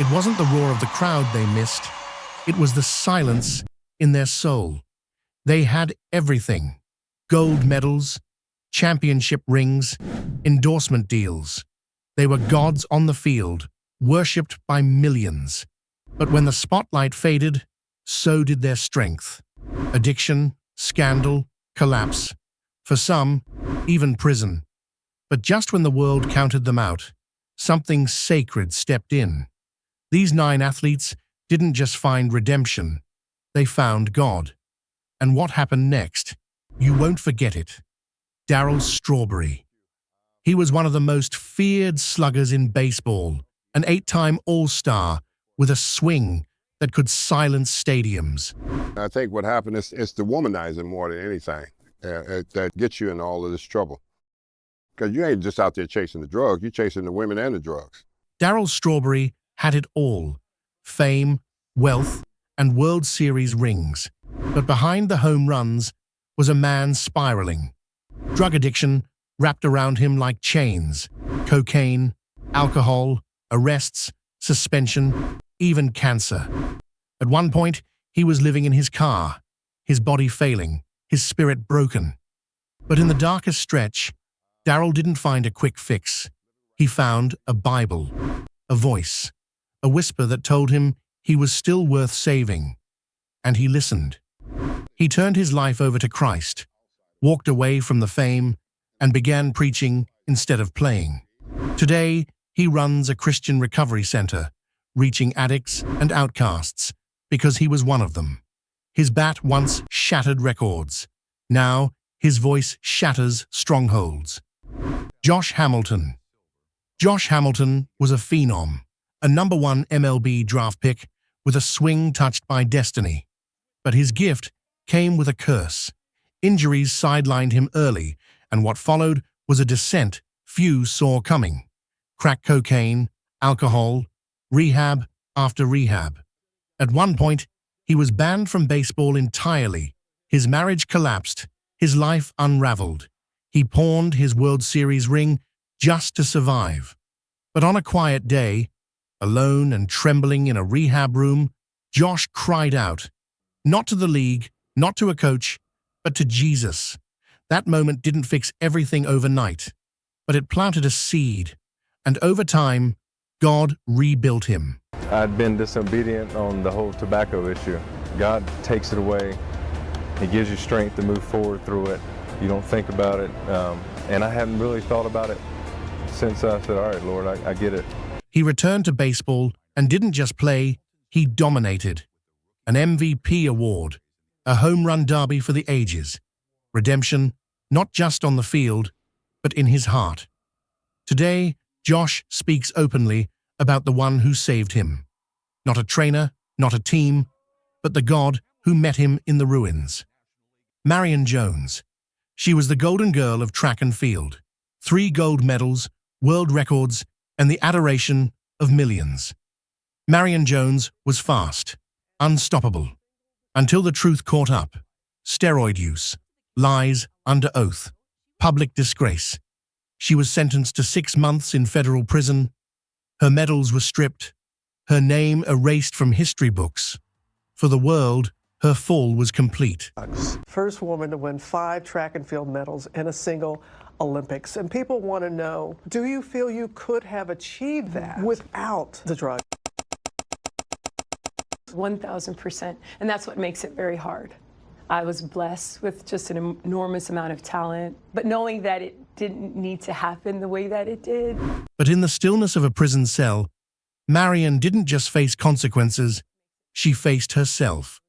It wasn't the roar of the crowd they missed. It was the silence in their soul. They had everything: gold medals, championship rings, endorsement deals. They were gods on the field, worshipped by millions. But when the spotlight faded, so did their strength. Addiction, scandal, collapse. For some, even prison. But just when the world counted them out, something sacred stepped in. These 9 athletes didn't just find redemption, they found God. And what happened next? You won't forget it. Darrell Strawberry. He was one of the most feared sluggers in baseball, an 8-time All-Star with a swing that could silence stadiums. I think what happened is it's the womanizing more than anything that gets you in all of this trouble. Because you ain't just out there chasing the drugs, you're chasing the women and the drugs. Darrell Strawberry had it all: fame, wealth, and World Series rings. But behind the home runs was a man spiraling. Drug addiction wrapped around him like chains. Cocaine, alcohol, arrests, suspension, even cancer. At one point, he was living in his car, his body failing, his spirit broken. But in the darkest stretch, Darrell didn't find a quick fix. He found a Bible, a voice, a whisper that told him he was still worth saving. And he listened. He turned his life over to Christ, walked away from the fame, and began preaching instead of playing. Today, he runs a Christian recovery center, reaching addicts and outcasts because he was one of them. His bat once shattered records. Now, his voice shatters strongholds. Josh Hamilton. Josh Hamilton was a phenom, a #1 MLB draft pick with a swing touched by destiny. But his gift came with a curse. Injuries sidelined him early, and what followed was a descent few saw coming. Crack cocaine, alcohol, rehab after rehab. At one point, he was banned from baseball entirely. His marriage collapsed, his life unraveled. He pawned his World Series ring just to survive. But on a quiet day, alone and trembling in a rehab room, Josh cried out, not to the league, not to a coach, but to Jesus. That moment didn't fix everything overnight, but it planted a seed, and over time, God rebuilt him. I'd been disobedient on the whole tobacco issue. God takes it away. He gives you strength to move forward through it. You don't think about it, and I hadn't really thought about it since I said, all right, Lord, I get it. He returned to baseball and didn't just play, he dominated. An MVP award, a home run derby for the ages. Redemption, not just on the field, but in his heart. Today, Josh speaks openly about the one who saved him. Not a trainer, not a team, but the God who met him in the ruins. Marion Jones. She was the golden girl of track and field. 3 gold medals, world records, and the adoration of millions. Marion Jones was fast, unstoppable, until the truth caught up. Steroid use, lies under oath, public disgrace. She was sentenced to 6 months in federal prison. Her medals were stripped, her name erased from history books. For the world, her fall was complete. First woman to win 5 track and field medals in a single Olympics. And people want to know, do you feel you could have achieved that without the drug? 1,000%. And that's what makes it very hard. I was blessed with just an enormous amount of talent, but knowing that it didn't need to happen the way that it did. But in the stillness of a prison cell, Marion didn't just face consequences, she faced herself.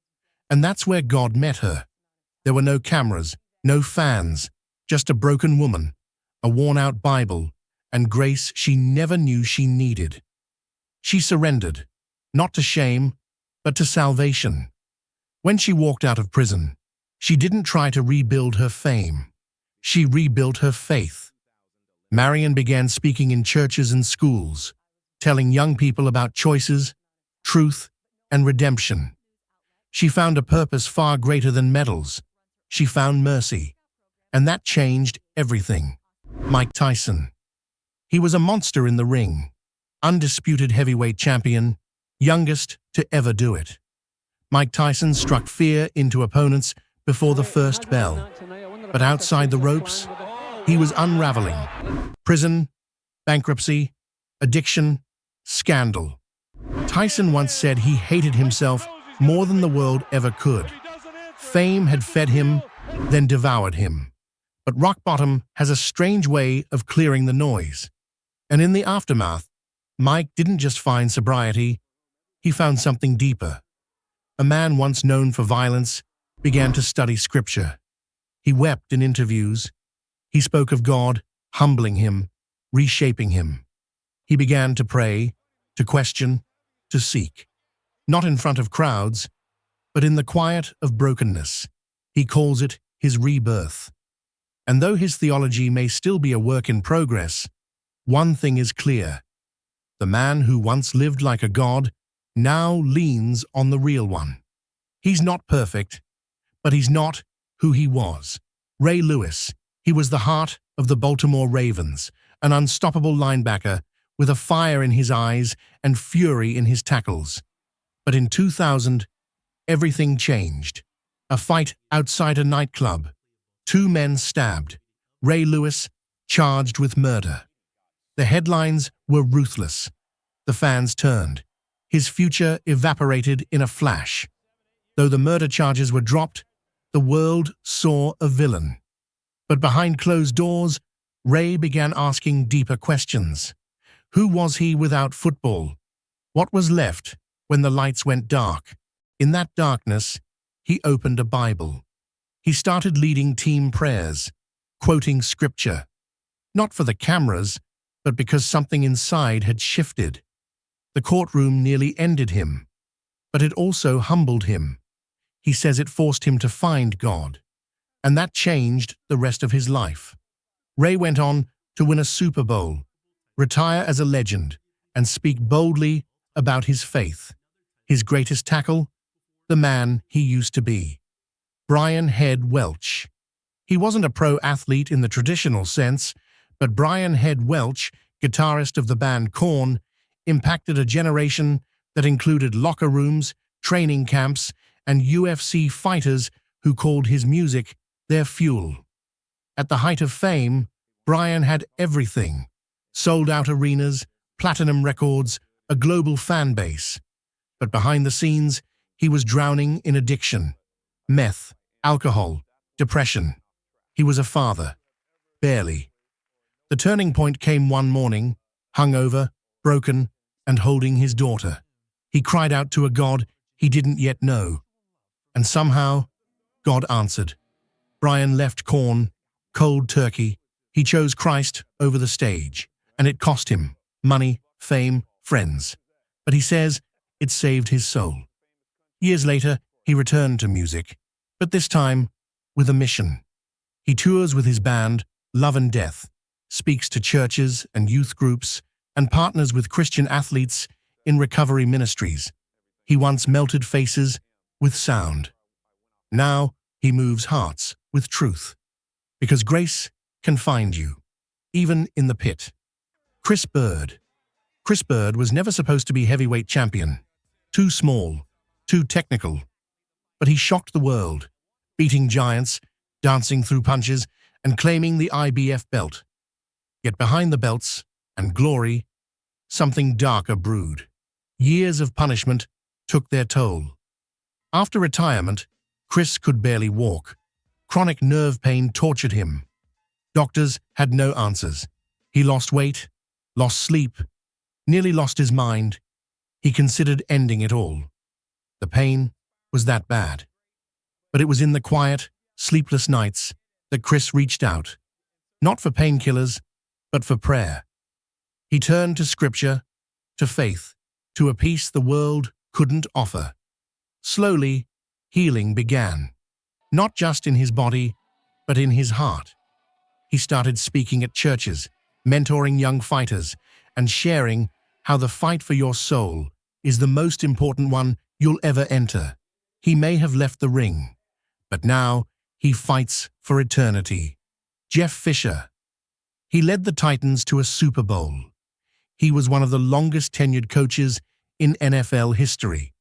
And that's where God met her. There were no cameras, no fans, just a broken woman, a worn-out Bible, and grace she never knew she needed. She surrendered, not to shame, but to salvation. When she walked out of prison, she didn't try to rebuild her fame. She rebuilt her faith. Marion began speaking in churches and schools, telling young people about choices, truth, and redemption. She found a purpose far greater than medals. She found mercy. And that changed everything. Tyson. He was a monster in the ring, undisputed heavyweight champion, youngest to ever do it. Mike Tyson struck fear into opponents before the first bell. But outside the ropes, he was unraveling. Prison, bankruptcy, addiction, scandal. Tyson once said he hated himself more than the world ever could. Fame had fed him, then devoured him. But rock bottom has a strange way of clearing the noise. And in the aftermath, Mike didn't just find sobriety, he found something deeper. A man once known for violence began to study scripture. He wept in interviews. He spoke of God, humbling him, reshaping him. He began to pray, to question, to seek. Not in front of crowds, but in the quiet of brokenness. He calls it his rebirth. And though his theology may still be a work in progress, one thing is clear. The man who once lived like a god now leans on the real one. He's not perfect, but he's not who he was. Ray Lewis, he was the heart of the Baltimore Ravens, an unstoppable linebacker with a fire in his eyes and fury in his tackles. But in 2000, everything changed. A fight outside a nightclub. 2 men stabbed. Ray Lewis charged with murder. The headlines were ruthless. The fans turned. His future evaporated in a flash. Though the murder charges were dropped, the world saw a villain. But behind closed doors, Ray began asking deeper questions. Who was he without football? What was left when the lights went dark? In that darkness, he opened a Bible. He started leading team prayers, quoting scripture. Not for the cameras, but because something inside had shifted. The courtroom nearly ended him, but it also humbled him. He says it forced him to find God, and that changed the rest of his life. Ray went on to win a Super Bowl, retire as a legend, and speak boldly about his faith. His greatest tackle? The man he used to be. Brian Head Welch. He wasn't a pro athlete in the traditional sense, but Brian Head Welch, guitarist of the band Korn, impacted a generation that included locker rooms, training camps, and UFC fighters who called his music their fuel. At the height of fame, Brian had everything: sold-out arenas, platinum records, a global fan base. But behind the scenes, he was drowning in addiction, meth, alcohol, depression. He was a father. Barely. The turning point came one morning, hungover, broken, and holding his daughter. He cried out to a God he didn't yet know. And somehow, God answered. Brian left Korn, cold turkey. He chose Christ over the stage, and it cost him money, fame, friends. But he says it saved his soul. Years later, he returned to music, but this time with a mission. He tours with his band, Love and Death, speaks to churches and youth groups, and partners with Christian athletes in recovery ministries. He once melted faces with sound. Now he moves hearts with truth. Because grace can find you, even in the pit. Byrd. Byrd was never supposed to be heavyweight champion. Too small, too technical. But he shocked the world, beating giants, dancing through punches, and claiming the IBF belt. Yet behind the belts and glory, something darker brewed. Years of punishment took their toll. After retirement, Chris could barely walk. Chronic nerve pain tortured him. Doctors had no answers. He lost weight, lost sleep, nearly lost his mind. He considered ending it all. The pain was that bad. But it was in the quiet, sleepless nights that Chris reached out. Not for painkillers, but for prayer. He turned to scripture, to faith, to a peace the world couldn't offer. Slowly, healing began. Not just in his body, but in his heart. He started speaking at churches, mentoring young fighters, and sharing how the fight for your soul is the most important one you'll ever enter. He may have left the ring, but now he fights for eternity. Jeff Fisher. He led the Titans to a Super Bowl. He was one of the longest-tenured coaches in NFL history.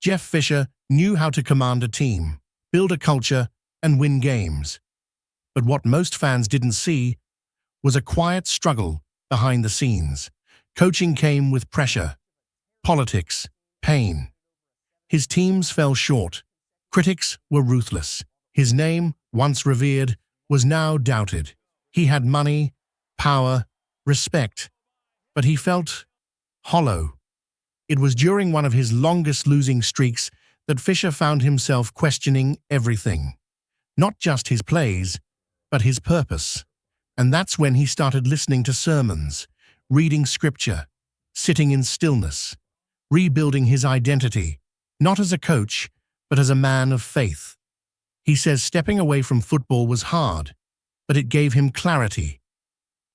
Jeff Fisher knew how to command a team, build a culture, and win games. But what most fans didn't see was a quiet struggle behind the scenes. Coaching came with pressure, politics, pain. His teams fell short. Critics were ruthless. His name, once revered, was now doubted. He had money, power, respect, but he felt hollow. It was during one of his longest losing streaks that Fisher found himself questioning everything. Not just his plays, but his purpose. And that's when he started listening to sermons, reading scripture, sitting in stillness, rebuilding his identity, not as a coach, but as a man of faith. He says stepping away from football was hard, but it gave him clarity.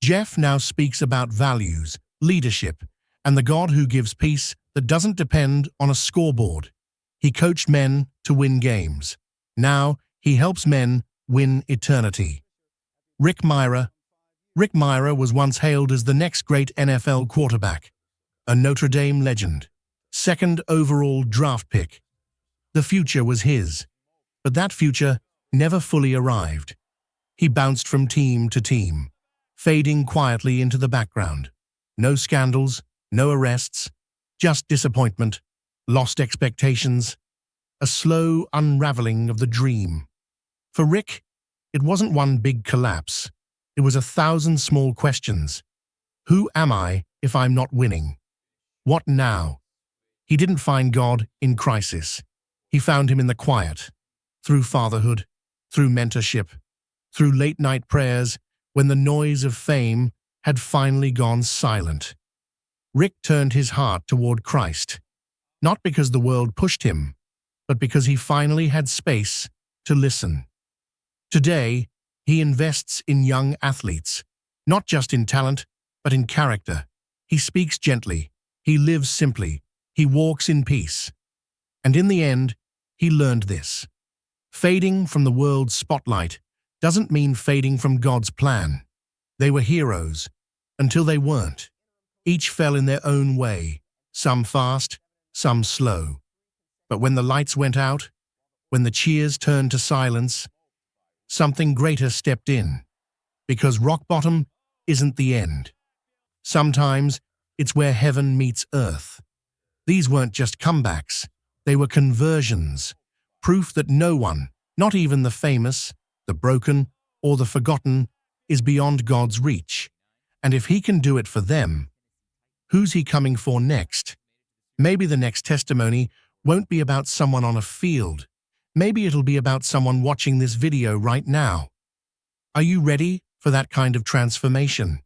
Jeff now speaks about values, leadership, and the God who gives peace that doesn't depend on a scoreboard. He coached men to win games. Now he helps men win eternity. Mirer was once hailed as the next great NFL quarterback, a Notre Dame legend, second overall draft pick. The future was his, but that future never fully arrived. He bounced from team to team, fading quietly into the background. No scandals, no arrests, just disappointment, lost expectations, a slow unraveling of the dream. For Rick, it wasn't one big collapse. It was 1,000 small questions. Who am I if I'm not winning? What now? He didn't find God in crisis. He found him in the quiet, through fatherhood, through mentorship, through late-night prayers when the noise of fame had finally gone silent. Rick turned his heart toward Christ, not because the world pushed him, but because he finally had space to listen. Today, he invests in young athletes, not just in talent, but in character. He speaks gently, he lives simply, he walks in peace. And in the end, he learned this. Fading from the world's spotlight doesn't mean fading from God's plan. They were heroes, until they weren't. Each fell in their own way, some fast, some slow. But when the lights went out, when the cheers turned to silence, something greater stepped in. Because rock bottom isn't the end. Sometimes it's where heaven meets earth. These weren't just comebacks, they were conversions, proof that no one, not even the famous, the broken, or the forgotten, is beyond God's reach. And if he can do it for them, who's he coming for next? Maybe the next testimony won't be about someone on a field. Maybe it'll be about someone watching this video right now. Are you ready for that kind of transformation?